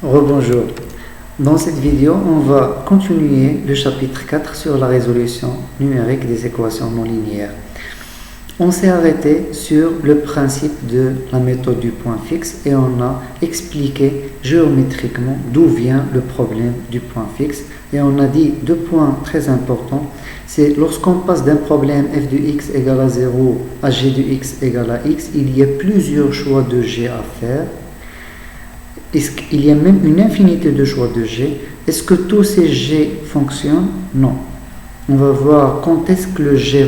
Rebonjour. Dans cette vidéo, on va continuer le chapitre 4 sur la résolution numérique des équations non linéaires. On s'est arrêté sur le principe de la méthode du point fixe et on a expliqué géométriquement d'où vient le problème du point fixe. Et on a dit deux points très importants. C'est lorsqu'on passe d'un problème f de x égale à 0 à g de x égale à x, il y a plusieurs choix de g à faire. Il y a même une infinité de choix de g. Est-ce que tous ces g fonctionnent? Non. On va voir quand est-ce que le g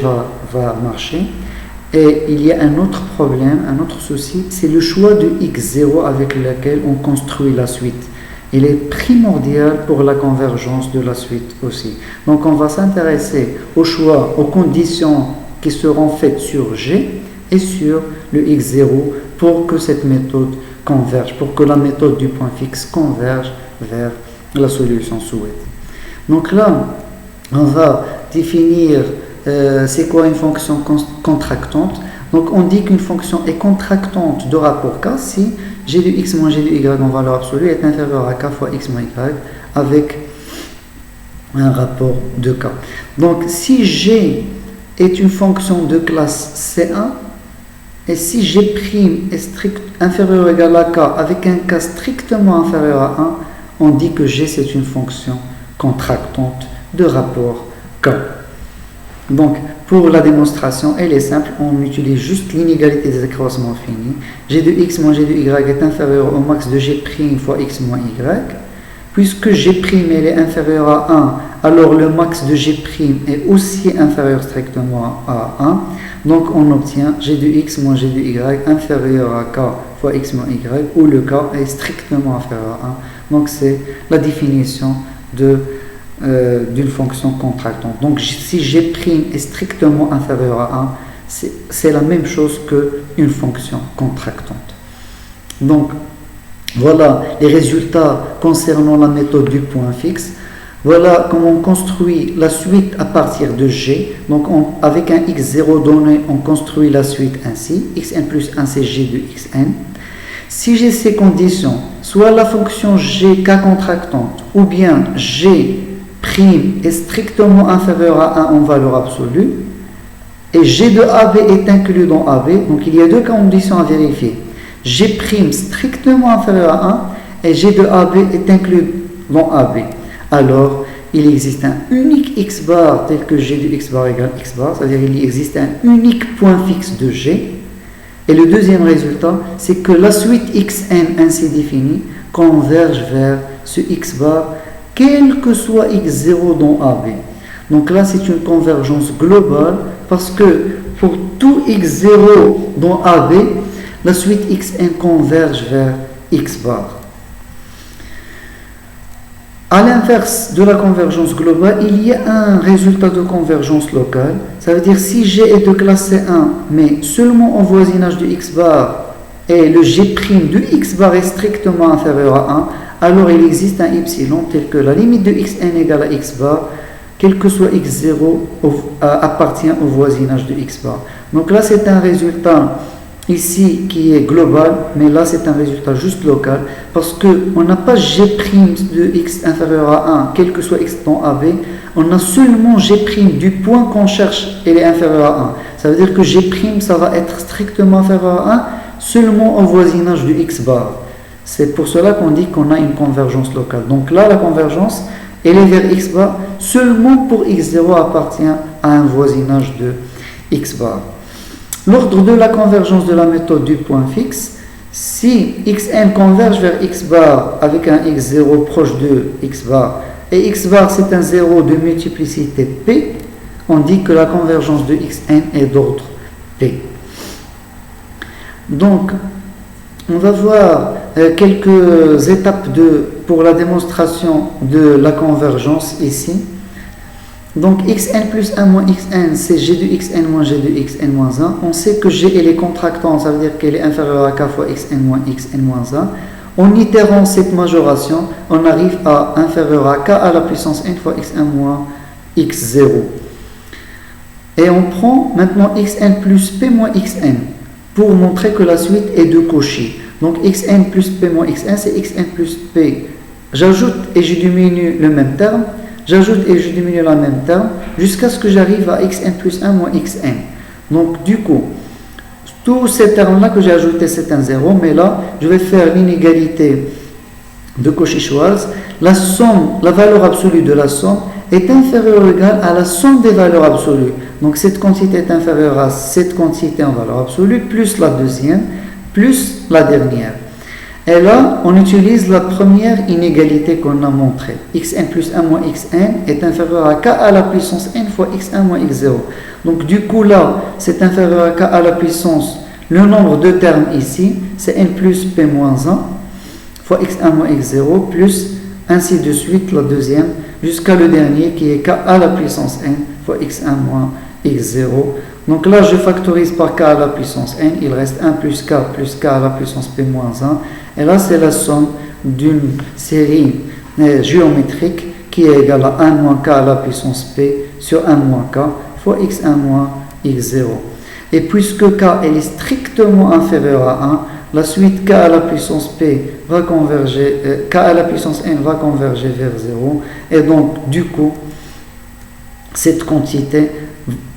va marcher. Et il y a un autre problème, un autre souci, c'est le choix de x0 avec lequel on construit la suite. Il est primordial pour la convergence de la suite aussi. Donc on va s'intéresser au choix, aux conditions qui seront faites sur g et sur le x0 pour que cette méthode converge, pour que la méthode du point fixe converge vers la solution souhaitée. Donc là, on va définir c'est quoi une fonction contractante. Donc on dit qu'une fonction est contractante de rapport k si g de x moins g de y en valeur absolue est inférieur à k fois x moins y avec un rapport de k. Donc si g est une fonction de classe C1 et si g' est inférieur ou égal à k avec un k strictement inférieur à 1, on dit que g c'est une fonction contractante de rapport k. Donc, pour la démonstration, elle est simple, on utilise juste l'inégalité des accroissements finis. G de x moins g de y est inférieur au max de g' fois x moins y. Puisque g' elle est inférieur à 1, alors le max de g' est aussi inférieur strictement à 1. Donc, on obtient g de x moins g de y inférieur à k fois x moins y, où le k est strictement inférieur à 1. Donc, c'est la définition d'une fonction contractante. Donc si g' est strictement inférieur à 1, c'est la même chose qu'une fonction contractante. Donc voilà les résultats concernant la méthode du point fixe. Voilà comment on construit la suite à partir de g. Donc avec un x0 donné, on construit la suite ainsi. xn plus 1 c'est g de xn. Si j'ai ces conditions, soit la fonction g k contractante ou bien g' est strictement inférieur à 1 en valeur absolue et g de AB est inclus dans AB, donc il y a deux conditions à vérifier. G' strictement inférieur à 1 et g de AB est inclus dans AB. Alors, il existe un unique x bar tel que g de x bar égale x bar, c'est-à-dire il existe un unique point fixe de g. Et le deuxième résultat, c'est que la suite xn ainsi définie converge vers ce x bar quel que soit x0 dans AB. Donc là, c'est une convergence globale parce que pour tout x0 dans AB, la suite xn converge vers x bar. À l'inverse de la convergence globale, il y a un résultat de convergence locale. Ça veut dire si g est de classe C1, mais seulement en voisinage de x bar, et le g' de x bar est strictement inférieur à 1, alors il existe un epsilon tel que la limite de xn égale à x bar, quel que soit x0 appartient au voisinage de x bar. Donc là, c'est un résultat ici qui est global, mais là, c'est un résultat juste local, parce qu'on n'a pas g' de x inférieur à 1, quel que soit x dans AB, on a seulement g' du point qu'on cherche, elle est inférieur à 1. Ça veut dire que g', ça va être strictement inférieur à 1, seulement au voisinage de x bar. C'est pour cela qu'on dit qu'on a une convergence locale. Donc là, la convergence, elle est vers x bar seulement pour x0 appartient à un voisinage de x bar. L'ordre de la convergence de la méthode du point fixe, si xn converge vers x bar avec un x0 proche de x bar, et x bar c'est un 0 de multiplicité p, on dit que la convergence de xn est d'ordre p. Donc, on va voir quelques étapes pour la démonstration de la convergence ici. Donc, xn plus 1 moins xn, c'est g de xn moins g de xn moins 1. On sait que g elle est contractante, ça veut dire qu'elle est inférieure à k fois xn moins 1. En itérant cette majoration, on arrive à inférieur à k à la puissance n fois xn moins x0. Et on prend maintenant xn plus p moins xn pour montrer que la suite est de Cauchy. Donc xn plus p moins xn, c'est xn plus p. J'ajoute et je diminue le même terme, j'ajoute et je diminue le même terme, jusqu'à ce que j'arrive à xn plus 1 moins xn. Donc du coup, tous ces termes-là que j'ai ajoutés, c'est un 0, mais là, je vais faire l'inégalité de Cauchy-Schwarz. La somme, la valeur absolue de la somme est inférieure ou égale à la somme des valeurs absolues. Donc cette quantité est inférieure à cette quantité en valeur absolue, plus la deuxième, plus la dernière. Et là, on utilise la première inégalité qu'on a montrée. xn plus 1 moins xn est inférieur à k à la puissance n fois x1 moins x0. Donc du coup là, c'est inférieur à k à la puissance, le nombre de termes ici, c'est n plus p moins 1 fois x1 moins x0, plus ainsi de suite la deuxième, jusqu'à le dernier qui est k à la puissance n fois x1 moins x0. Donc là, je factorise par k à la puissance n, il reste 1 plus k à la puissance p moins 1. Et là, c'est la somme d'une série géométrique qui est égale à 1 moins k à la puissance p sur 1 moins k fois x1 moins x0. Et puisque k elle est strictement inférieure à 1, la suite k à la puissance p va converger, k à la puissance n va converger vers 0. Et donc, du coup, cette quantité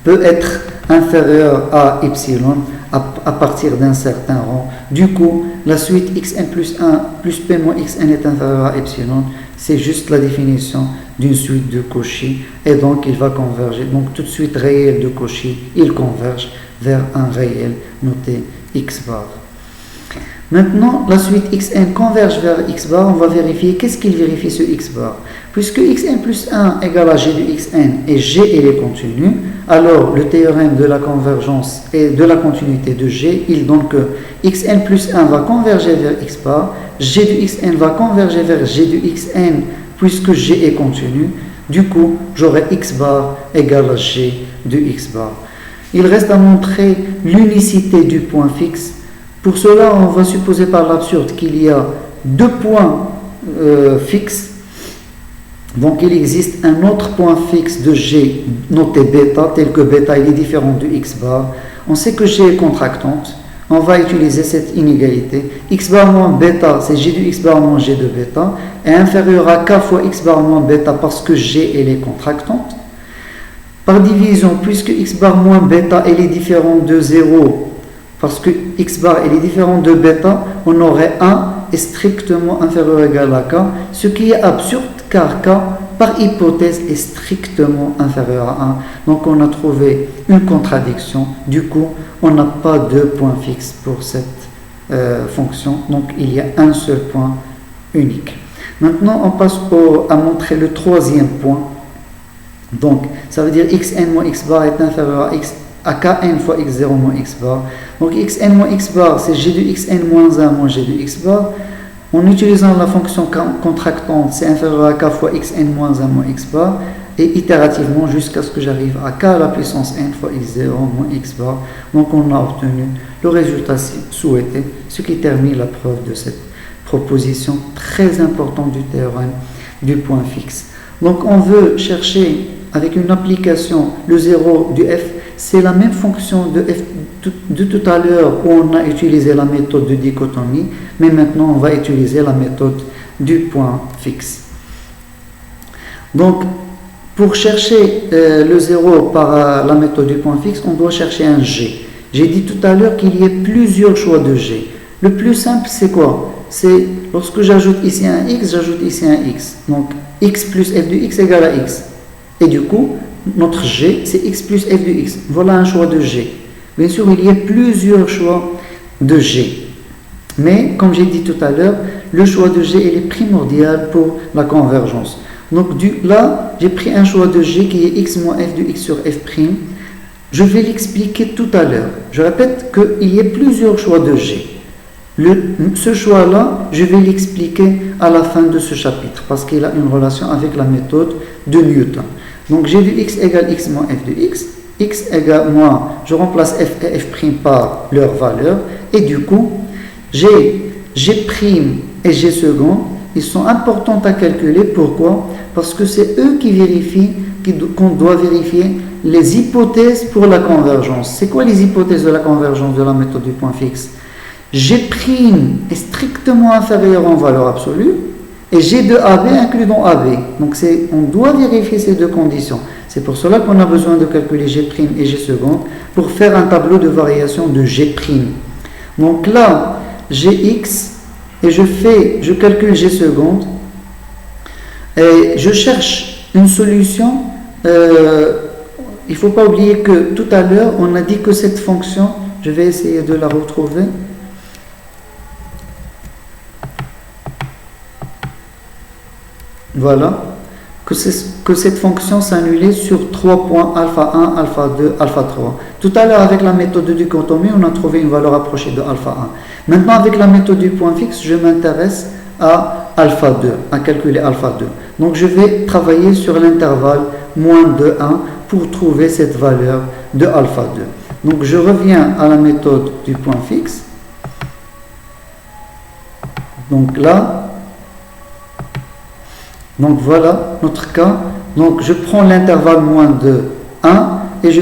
peut être inférieure à epsilon à partir d'un certain rang. Du coup, la suite xn plus 1 plus p moins xn est inférieure à epsilon. C'est juste la définition d'une suite de Cauchy. Et donc, il va converger. Donc, toute suite réelle de Cauchy, il converge vers un réel noté x bar. Maintenant, la suite xn converge vers x bar. On va vérifier qu'est-ce qu'il vérifie ce x bar. Puisque xn plus 1 égale à g de xn et g est continu, alors le théorème de la convergence et de la continuité de g, il donne que xn plus 1 va converger vers x bar, g de xn va converger vers g de xn puisque g est continu. Du coup, j'aurai x bar égale à g de x bar. Il reste à montrer l'unicité du point fixe. Pour cela, on va supposer par l'absurde qu'il y a deux points fixes. Donc, il existe un autre point fixe de g noté bêta, tel que bêta il est différent de x bar. On sait que g est contractante. On va utiliser cette inégalité. X bar moins bêta, c'est g de x bar moins g de bêta, est inférieur à k fois x bar moins bêta parce que g elle est contractante. Par division, puisque x bar moins bêta elle est différent de 0, parce que x bar elle est différent de bêta, on aurait 1 est strictement inférieur ou égal à k, ce qui est absurde car k par hypothèse est strictement inférieur à 1. Donc on a trouvé une contradiction. Du coup, on n'a pas de point fixe pour cette fonction. Donc il y a un seul point unique. Maintenant, on passe à montrer le troisième point. Donc, ça veut dire xn moins x bar est inférieur à kn fois x0 moins x bar. Donc xn moins x bar, c'est g de xn moins 1 moins g de x bar. En utilisant la fonction contractante, c'est inférieur à k fois xn moins 1 moins x bar, et itérativement jusqu'à ce que j'arrive à k à la puissance n fois x0 moins x bar. Donc on a obtenu le résultat souhaité, ce qui termine la preuve de cette proposition très importante du théorème du point fixe. Donc on veut chercher avec une application le 0 du f, c'est la même fonction de f de tout à l'heure où on a utilisé la méthode de dichotomie, mais maintenant on va utiliser la méthode du point fixe. Donc pour chercher le 0 par la méthode du point fixe, on doit chercher un g. J'ai dit tout à l'heure qu'il y a plusieurs choix de g. Le plus simple c'est quoi? C'est lorsque j'ajoute ici un x, j'ajoute ici un x. Donc x plus f de x égale à x. Et du coup, notre g, c'est x plus f de x. Voilà un choix de g. Bien sûr, il y a plusieurs choix de g. Mais, comme j'ai dit tout à l'heure, le choix de g il est primordial pour la convergence. Donc là, j'ai pris un choix de g qui est x moins f de x sur f'. Je vais l'expliquer tout à l'heure. Je répète qu'il y a plusieurs choix de g. Ce choix-là, je vais l'expliquer à la fin de ce chapitre parce qu'il a une relation avec la méthode de Newton. Donc, g de x égale x moins f de x. X égale moins, je remplace f et f' par leur valeur. Et du coup, g' et g second, ils sont importants à calculer. Pourquoi? Parce que c'est eux qui vérifient, qu'on doit vérifier les hypothèses pour la convergence. C'est quoi les hypothèses de la convergence de la méthode du point fixe? G' est strictement inférieur en valeur absolue et G de AB inclus dans AB. Donc on doit vérifier ces deux conditions. C'est pour cela qu'on a besoin de calculer G' et G seconde pour faire un tableau de variation de G'. Donc là, Gx, et je calcule G seconde, et je cherche une solution. Il ne faut pas oublier que tout à l'heure, on a dit que cette fonction, je vais essayer de la retrouver. Voilà, que cette fonction s'annulait sur 3 points alpha 1, alpha 2, alpha 3. Tout à l'heure, avec la méthode de dichotomie, on a trouvé une valeur approchée de alpha 1. Maintenant, avec la méthode du point fixe, je m'intéresse à alpha 2, à calculer alpha 2. Donc, je vais travailler sur l'intervalle moins de 1 pour trouver cette valeur de alpha 2. Donc, je reviens à la méthode du point fixe. Donc là, donc voilà notre cas. Donc je prends l'intervalle moins de 1 et je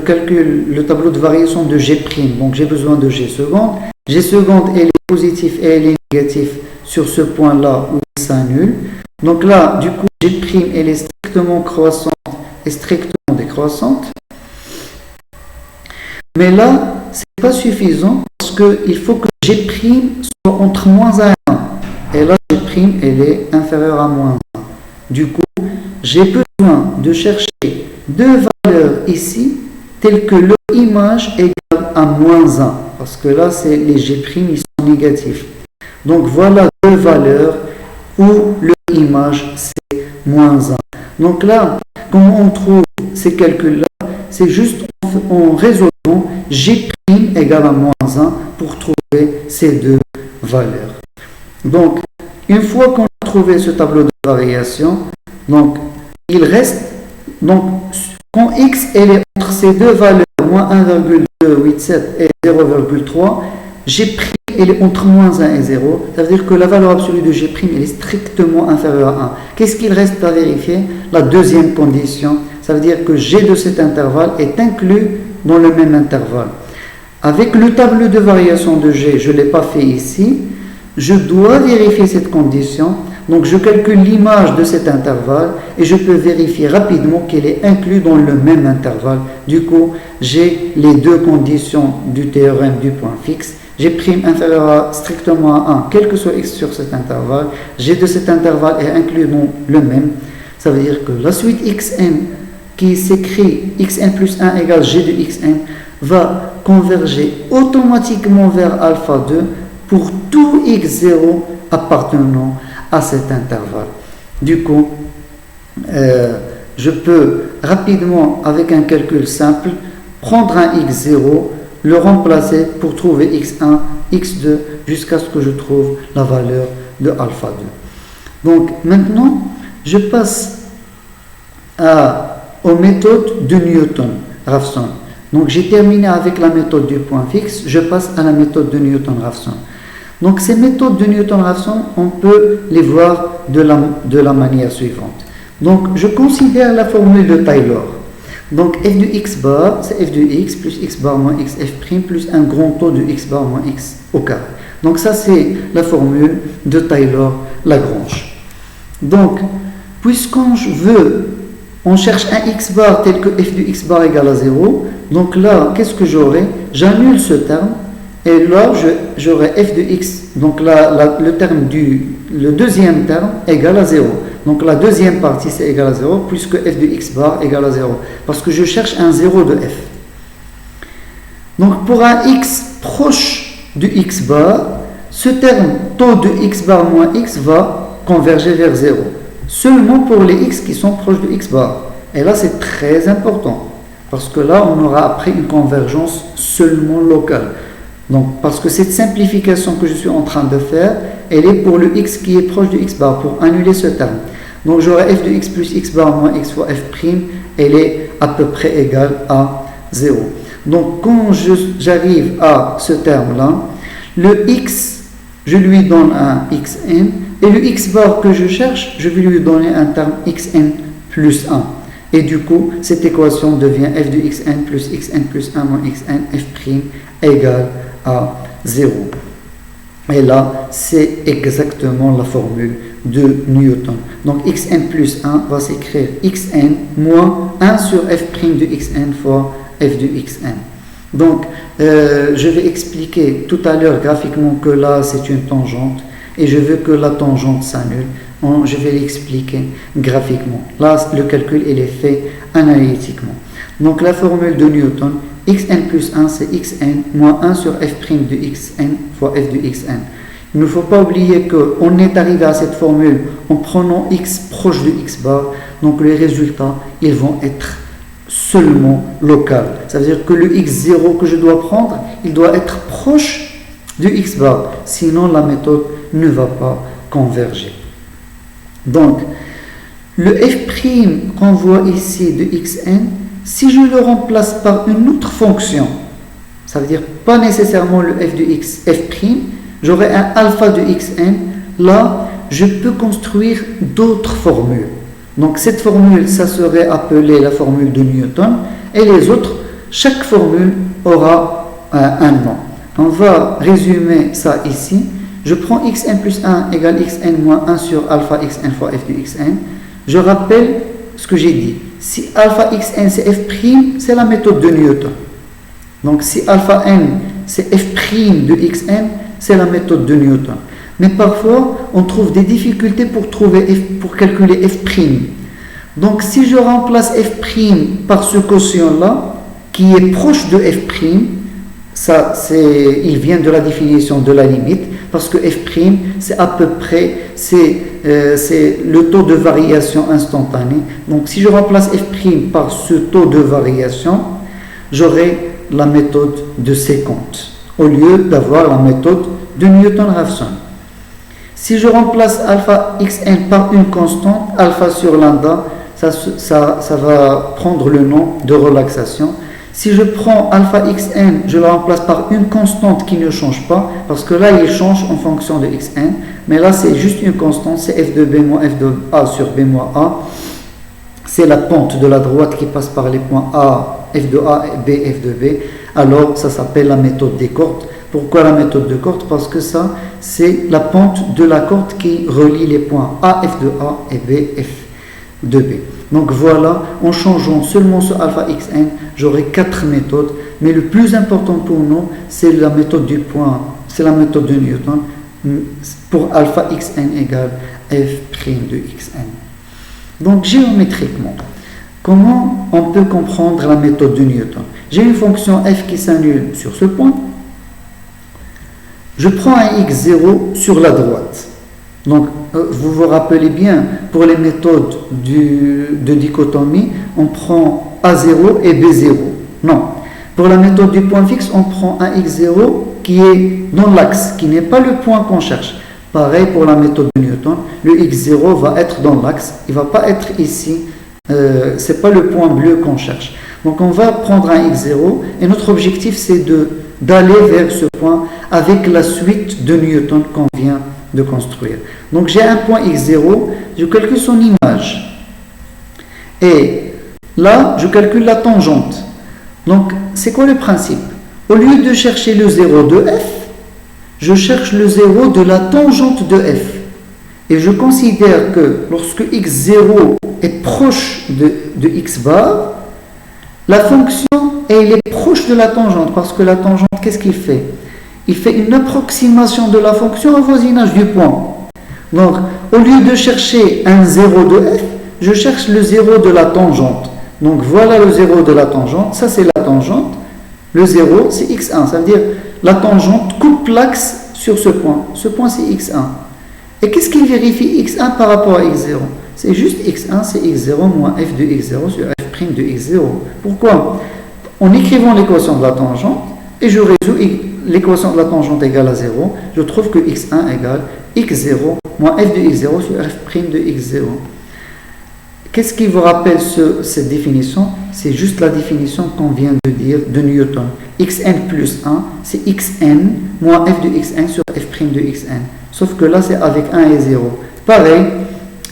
calcule le tableau de variation de G'. Donc j'ai besoin de G seconde. G seconde, elle est positive et elle est négative sur ce point-là où il s'annule. Donc là, du coup, G', elle est strictement croissante et strictement décroissante. Mais là, ce n'est pas suffisant parce qu'il faut que G' soit entre moins 1 et 1. Et là, G', elle est inférieure à moins 1. Du coup, j'ai besoin de chercher deux valeurs ici, telles que leur image égale à moins 1. Parce que là, les G', ils sont négatifs. Donc, voilà deux valeurs où leur image, c'est moins 1. Donc là, comment on trouve ces calculs-là? C'est juste en résolvant G' égale à moins 1 pour trouver ces deux valeurs. Donc, une fois qu'on a trouvé ce tableau de variation, donc, il reste, donc, quand x elle est entre ces deux valeurs, moins 1,287 et 0,3, G' elle est entre moins 1 et 0, ça veut dire que la valeur absolue de G' elle est strictement inférieure à 1. Qu'est-ce qu'il reste à vérifier? La deuxième condition, ça veut dire que G de cet intervalle est inclus dans le même intervalle. Avec le tableau de variation de G, je ne l'ai pas fait ici, je dois vérifier cette condition. Donc je calcule l'image de cet intervalle et je peux vérifier rapidement qu'elle est inclue dans le même intervalle. Du coup, j'ai les deux conditions du théorème du point fixe. G' inférieur à strictement à 1, quel que soit x sur cet intervalle. G de cet intervalle est inclus dans le même. Ça veut dire que la suite xn qui s'écrit xn plus 1 égale g de xn va converger automatiquement vers alpha 2 pour tout x0 appartenant à cet intervalle. Du coup, je peux rapidement, avec un calcul simple, prendre un x0, le remplacer pour trouver x1, x2, jusqu'à ce que je trouve la valeur de alpha 2. Donc maintenant, je passe aux méthodes de Newton-Raphson. Donc j'ai terminé avec la méthode du point fixe, je passe à la méthode de Newton-Raphson. Donc ces méthodes de Newton-Raphson, on peut les voir de la manière suivante. Donc je considère la formule de Taylor. Donc f de x bar, c'est f de x plus x bar moins x f' plus un grand taux de x bar moins x au carré. Donc ça c'est la formule de Taylor-Lagrange. Donc, puisqu'on veut, on cherche un x bar tel que f de x bar égale à 0, donc là, qu'est-ce que j'aurai? J'annule ce terme. Et là, j'aurai f de x, donc là, le deuxième terme égale à 0. Donc la deuxième partie, c'est égal à 0, puisque f de x bar égale à 0. Parce que je cherche un 0 de f. Donc pour un x proche du x bar, ce terme taux de x bar moins x va converger vers 0. Seulement pour les x qui sont proches de x bar. Et là, c'est très important. Parce que là, on aura après une convergence seulement locale. Donc, parce que cette simplification que je suis en train de faire, elle est pour le x qui est proche de x bar, pour annuler ce terme. Donc, j'aurai f de x plus x bar moins x fois f', elle est à peu près égale à 0. Donc, quand j'arrive à ce terme-là, le x, je lui donne un xn, et le x bar que je cherche, je vais lui donner un terme xn plus 1. Et du coup, cette équation devient f de xn plus 1 moins xn f' égale à 0. Et là, c'est exactement la formule de Newton. Donc, xn plus 1 va s'écrire xn moins 1 sur f' de xn fois f de xn. Donc, je vais expliquer tout à l'heure graphiquement que là, c'est une tangente et je veux que la tangente s'annule. Je vais l'expliquer graphiquement. Là, le calcul, il est fait analytiquement. Donc, la formule de Newton, xn plus 1, c'est xn moins 1 sur f' de xn fois f de xn. Il ne faut pas oublier qu'on est arrivé à cette formule en prenant x proche de x bar. Donc, les résultats, ils vont être seulement local. Ça veut dire que le x0 que je dois prendre, il doit être proche de x bar. Sinon, la méthode ne va pas converger. Donc, le f' qu'on voit ici de xn, si je le remplace par une autre fonction, ça veut dire pas nécessairement le f de x, f', j'aurai un alpha de xn. Là, je peux construire d'autres formules. Donc, cette formule, ça serait appelé la formule de Newton. Et les autres, chaque formule aura un nom. On va résumer ça ici. Je prends xn plus 1 égale xn moins 1 sur alpha xn fois f de xn. Je rappelle ce que j'ai dit. Si alpha xn c'est f', c'est la méthode de Newton. Donc, si alpha n c'est f' de xn, c'est la méthode de Newton. Mais parfois, on trouve des difficultés pour calculer f'. Donc, si je remplace f' par ce quotient-là, qui est proche de f', ça, il vient de la définition de la limite, parce que f', c'est à peu près, c'est le taux de variation instantané. Donc, si je remplace f' par ce taux de variation, j'aurai la méthode de séquente, au lieu d'avoir la méthode de Newton-Raphson. Si je remplace alpha xn par une constante, alpha sur lambda, ça va prendre le nom de relaxation. Si je prends alpha xn, je la remplace par une constante qui ne change pas, parce que là, il change en fonction de xn. Mais là, c'est juste une constante, c'est f de b moins f de a sur b moins a. C'est la pente de la droite qui passe par les points a, f de a, b, f de b. Alors, ça s'appelle la méthode des coordes. Pourquoi la méthode de coordes? Parce que ça, c'est la pente de la corde qui relie les points A, F de A et B, F de B. Donc voilà, en changeant seulement ce alpha xn, j'aurai 4 méthodes. Mais le plus important pour nous, c'est la méthode du point, c'est la méthode de Newton pour alpha xn égale f' de xn. Donc géométriquement, comment on peut comprendre la méthode de Newton? J'ai une fonction f qui s'annule sur ce point. Je prends un x0 sur la droite. Donc, vous vous rappelez bien, pour les méthodes de dichotomie, on prend A0 et B0. Non. Pour la méthode du point fixe, on prend un x0 qui est dans l'axe, qui n'est pas le point qu'on cherche. Pareil pour la méthode de Newton, le x0 va être dans l'axe, il ne va pas être ici. Ce n'est pas le point bleu qu'on cherche. Donc, on va prendre un x0 et notre objectif, c'est d'aller vers ce point avec la suite de Newton qu'on vient de construire. Donc j'ai un point x0, je calcule son image. Et là, je calcule la tangente. Donc, c'est quoi le principe? Au lieu de chercher le 0 de f, je cherche le 0 de la tangente de f. Et je considère que lorsque x0 est proche de x bar, la fonction elle est proche de la tangente, parce que la tangente, qu'est-ce qu'il fait? Il fait une approximation de la fonction au voisinage du point. Donc, au lieu de chercher un 0 de f, je cherche le 0 de la tangente. Donc, voilà le 0 de la tangente. Ça, c'est la tangente. Le 0, c'est x1. Ça veut dire la tangente coupe l'axe sur ce point. Ce point, c'est x1. Et qu'est-ce qu'il vérifie x1 par rapport à x0? C'est juste x1, c'est x0 moins f de x0 sur f' de x0. Pourquoi? En écrivant l'équation de la tangente, et je résous l'équation de la tangente égale à 0, je trouve que x1 égale x0 moins f de x0 sur f' de x0. Qu'est-ce qui vous rappelle cette définition? C'est juste la définition qu'on vient de dire de Newton. xn plus 1, c'est xn moins f de xn sur f' de xn. Sauf que là, c'est avec 1 et 0. Pareil,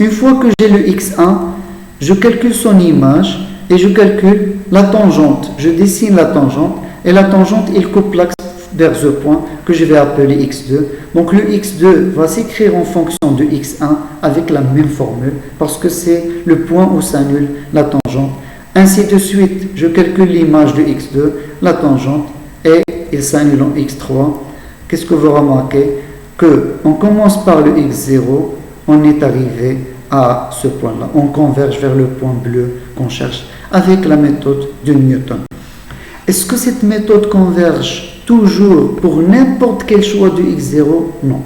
une fois que j'ai le x1, je calcule son image et je calcule la tangente. Je dessine la tangente et la tangente, il coupe l'axe vers ce point que je vais appeler x2. Donc le x2 va s'écrire en fonction de x1 avec la même formule parce que c'est le point où s'annule la tangente. Ainsi de suite, je calcule l'image de x2, la tangente, et il s'annule en x3. Qu'est-ce que vous remarquez? On commence par le x0, on est arrivé à ce point-là. On converge vers le point bleu qu'on cherche avec la méthode de Newton. Est-ce que cette méthode converge toujours pour n'importe quel choix de x0? Non.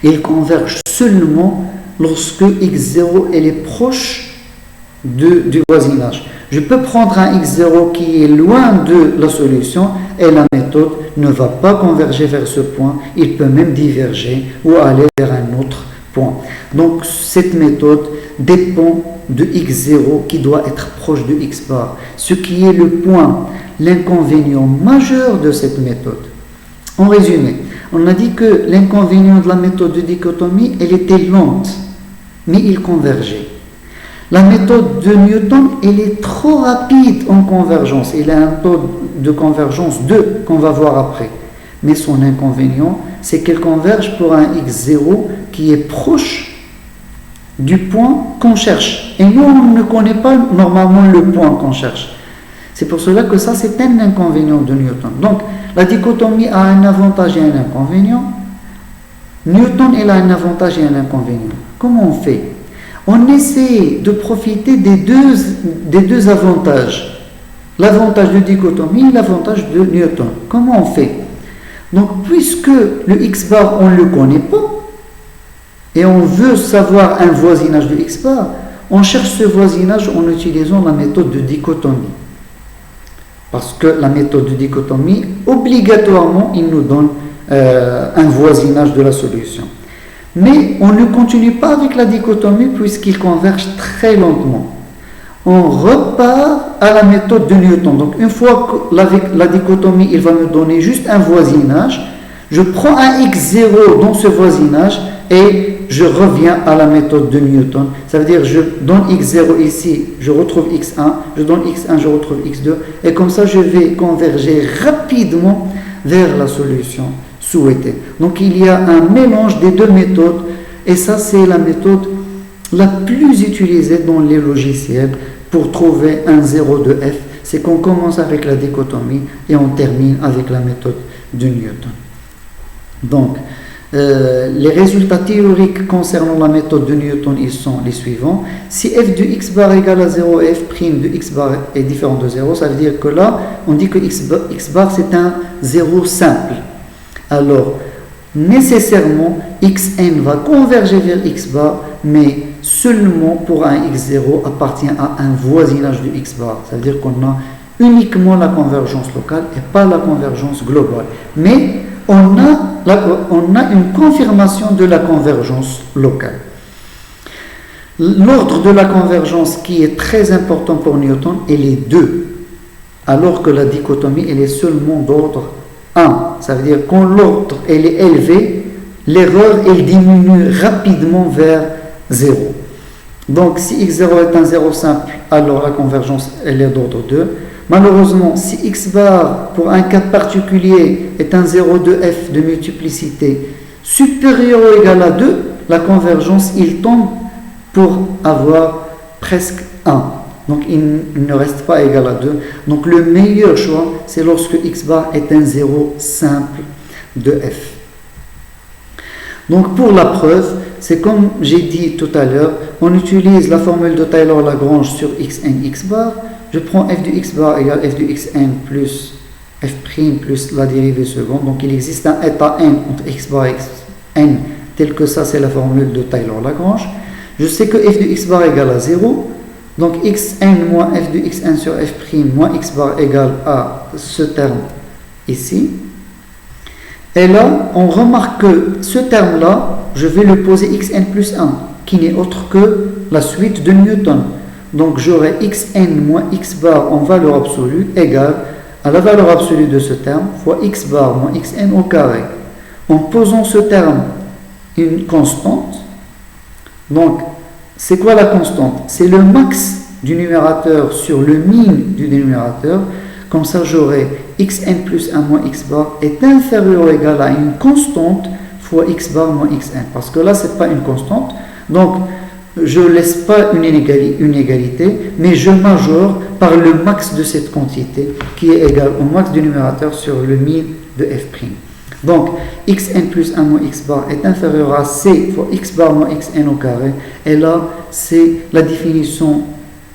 Il converge seulement lorsque x0 est proche du voisinage. Je peux prendre un x0 qui est loin de la solution et la méthode ne va pas converger vers ce point. Il peut même diverger ou aller vers un autre point. Donc cette méthode dépend de x0 qui doit être proche de x bar. Ce qui est le point, l'inconvénient majeur de cette méthode. En résumé, on a dit que l'inconvénient de la méthode de dichotomie, elle était lente, mais il convergeait. La méthode de Newton, elle est trop rapide en convergence. Il a un taux de convergence 2 qu'on va voir après. Mais son inconvénient, c'est qu'elle converge pour un x0 qui est proche du point qu'on cherche. Et nous, on ne connaît pas normalement le point qu'on cherche. C'est pour cela que ça, c'est un inconvénient de Newton. Donc, la dichotomie a un avantage et un inconvénient. Newton, il a un avantage et un inconvénient. Comment on fait? On essaie de profiter des deux avantages. L'avantage de dichotomie et l'avantage de Newton. Comment on fait? Donc, puisque le x bar, on ne le connaît pas, et on veut savoir un voisinage de x bar, on cherche ce voisinage en utilisant la méthode de dichotomie. Parce que la méthode de dichotomie, obligatoirement, il nous donne un voisinage de la solution. Mais on ne continue pas avec la dichotomie puisqu'il converge très lentement. On repart à la méthode de Newton. Donc une fois qu'avec la dichotomie, il va me donner juste un voisinage, je prends un x0 dans ce voisinage et je reviens à la méthode de Newton. Ça veut dire je donne x0 ici, je retrouve x1, je donne x1, je retrouve x2. Et comme ça, je vais converger rapidement vers la solution souhaitée. Donc il y a un mélange des deux méthodes et ça c'est la méthode la plus utilisée dans les logiciels pour trouver un 0 de f. C'est qu'on commence avec la dichotomie et on termine avec la méthode de Newton. Donc les résultats théoriques concernant la méthode de Newton, ils sont les suivants. Si f de x bar égale à 0 et f' de x bar est différent de 0, ça veut dire que là, on dit que x bar c'est un 0 simple. Alors, nécessairement, xn va converger vers x bar, mais seulement pour un x0 appartient à un voisinage de x bar. Ça veut dire qu'on a uniquement la convergence locale et pas la convergence globale. Mais on a une confirmation de la convergence locale. L'ordre de la convergence qui est très important pour Newton, elle est 2, alors que la dichotomie, elle est seulement d'ordre 1. Ça veut dire quand l'ordre elle est élevé, l'erreur elle diminue rapidement vers 0. Donc si x0 est un 0 simple, alors la convergence elle est d'ordre 2. Malheureusement, si x bar pour un cas particulier est un 0 de f de multiplicité supérieur ou égal à 2, la convergence il tombe pour avoir presque 1. Donc il ne reste pas égal à 2. Donc le meilleur choix, c'est lorsque x bar est un 0 simple de f. Donc pour la preuve, c'est comme j'ai dit tout à l'heure, on utilise la formule de Taylor-Lagrange sur xn x bar. Je prends f de x bar égale f de xn plus f' plus la dérivée seconde. Donc il existe un état n entre x bar et xn, tel que ça c'est la formule de Taylor-Lagrange. Je sais que f de x bar égale à 0. Donc xn moins f de xn sur f' moins x bar égale à ce terme ici. Et là, on remarque que ce terme-là, je vais le poser xn plus 1, qui n'est autre que la suite de Newton. Donc j'aurai xn moins x bar en valeur absolue égale à la valeur absolue de ce terme fois x bar moins xn au carré. En posant ce terme une constante, donc c'est quoi la constante? C'est le max du numérateur sur le min du dénominateur. Comme ça, j'aurai xn plus 1 moins x bar est inférieur ou égal à une constante fois x bar moins xn. Parce que là, ce n'est pas une constante. Donc, je ne laisse pas une égalité, mais je majore par le max de cette quantité qui est égal au max du numérateur sur le min de f'. Donc, xn plus 1 moins x bar est inférieur à c fois x bar moins xn au carré. Et là, c'est la définition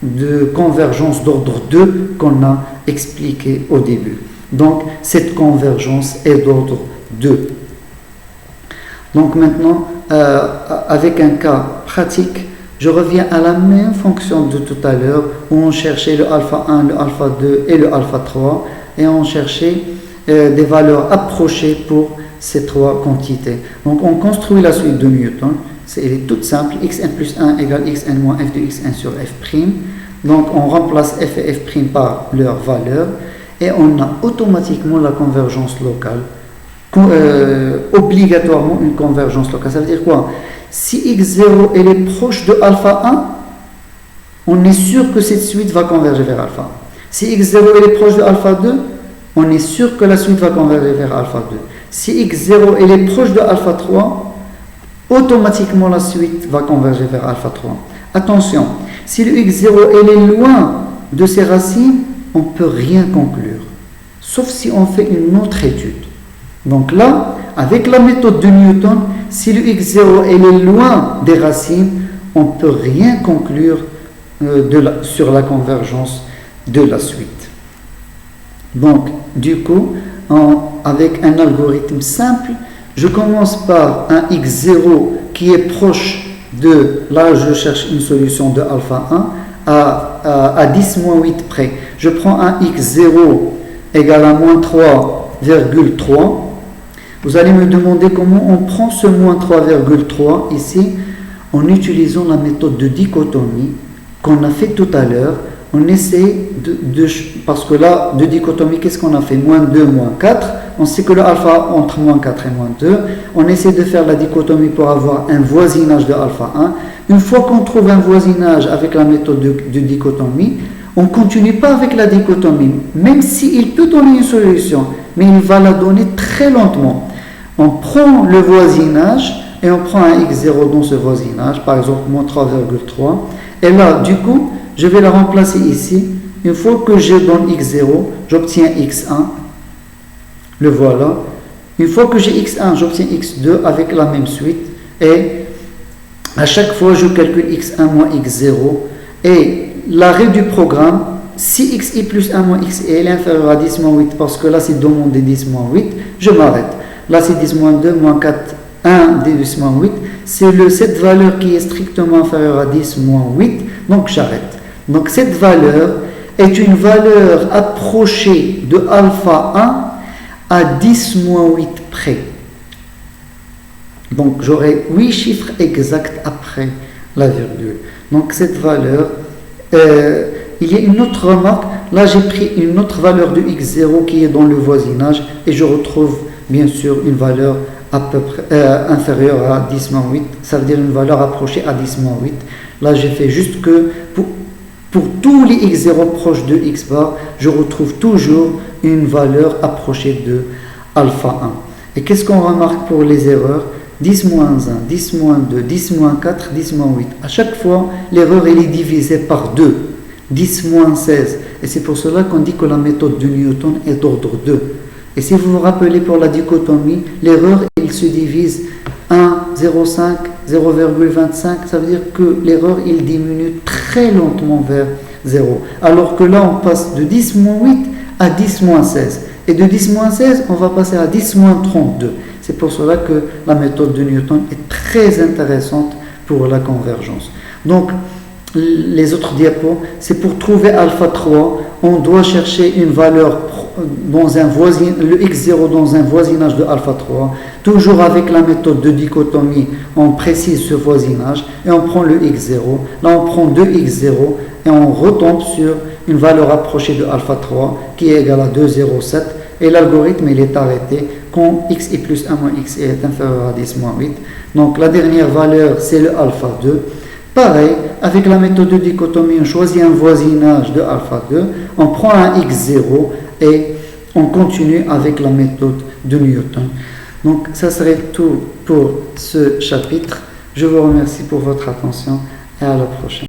de convergence d'ordre 2 qu'on a expliqué au début. Donc, cette convergence est d'ordre 2. Donc maintenant, avec un cas pratique, je reviens à la même fonction de tout à l'heure où on cherchait le alpha 1, le alpha 2 et le alpha 3 et on cherchait des valeurs approchées pour ces trois quantités. Donc on construit la suite de Newton. Elle est toute simple. Xn plus 1 égale xn moins f de xn sur f'. Donc on remplace f et f' par leurs valeurs et on a automatiquement la convergence locale. Obligatoirement une convergence locale. Ça veut dire quoi? Si x0 elle est proche de alpha 1, on est sûr que cette suite va converger vers alpha 1. Si x0 elle est proche de alpha 2, on est sûr que la suite va converger vers alpha 2. Si x0 elle est proche de alpha 3, automatiquement la suite va converger vers alpha 3. Attention, si le x0 elle est loin de ses racines, on ne peut rien conclure, sauf si on fait une autre étude. Donc là, avec la méthode de Newton, si le x0 elle est loin des racines, on ne peut rien conclure sur la convergence de la suite. Donc, du coup, avec un algorithme simple, je commence par un x0 qui est proche de, là je cherche une solution de alpha 1 à 10-8 près. Je prends un x0 égal à moins 3,3. Vous allez me demander comment on prend ce moins 3,3 ici en utilisant la méthode de dichotomie qu'on a fait tout à l'heure. On essaie parce que là, de dichotomie, qu'est-ce qu'on a fait? Moins 2, moins 4. On sait que le alpha entre moins 4 et moins 2. On essaie de faire la dichotomie pour avoir un voisinage de alpha 1. Une fois qu'on trouve un voisinage avec la méthode de dichotomie, on ne continue pas avec la dichotomie, même s'il peut donner une solution, mais il va la donner très lentement. On prend le voisinage et on prend un x0 dans ce voisinage, par exemple moins 3,3. Et là, du coup, je vais la remplacer ici. Une fois que je donne x0, j'obtiens x1. Le voilà. Une fois que j'ai x1, j'obtiens x2 avec la même suite. Et à chaque fois, je calcule x1 moins x0. Et l'arrêt du programme, si xi plus 1 moins xi est inférieur à 10 moins 8, parce que là, c'est demandé 10 moins 8, je m'arrête. Là, c'est 10 moins 2 moins 4, 1, 10 moins 8. C'est cette valeur qui est strictement inférieure à 10 moins 8, donc j'arrête. Donc cette valeur est une valeur approchée de alpha 1 à 10 moins 8 près. Donc j'aurai 8 chiffres exacts après la virgule. Donc cette valeur, il y a une autre remarque. Là j'ai pris une autre valeur de x0 qui est dans le voisinage et je retrouve bien sûr une valeur à peu près inférieure à 10 moins 8. Ça veut dire une valeur approchée à 10 moins 8. Là j'ai fait juste que pour tous les x0 proches de x bar, je retrouve toujours une valeur approchée de alpha 1. Et qu'est-ce qu'on remarque pour les erreurs? 10 moins 1, 10 moins 2, 10 moins 4, 10 moins 8. À chaque fois, l'erreur elle est divisée par 2. 10 moins 16. Et c'est pour cela qu'on dit que la méthode de Newton est d'ordre 2. Et si vous vous rappelez pour la dichotomie, l'erreur elle se divise 1, 0,5, 0,25, ça veut dire que l'erreur il diminue très lentement vers 0. Alors que là on passe de 10 moins 8 à 10 moins 16. Et de 10 moins 16, on va passer à 10 moins 32. C'est pour cela que la méthode de Newton est très intéressante pour la convergence. Donc, les autres diapos, c'est pour trouver alpha 3, on doit chercher une valeur dans un le x0 dans un voisinage de alpha 3. Toujours avec la méthode de dichotomie, on précise ce voisinage et on prend le x0. Là, on prend 2x0 et on retombe sur une valeur approchée de alpha 3 qui est égale à 2,07 et l'algorithme il est arrêté quand xi plus 1 moins xi est inférieur à 10 moins 8. Donc la dernière valeur c'est le alpha 2. Pareil, avec la méthode de dichotomie, on choisit un voisinage de alpha 2, on prend un x0 et on continue avec la méthode de Newton. Donc ça serait tout pour ce chapitre. Je vous remercie pour votre attention et à la prochaine.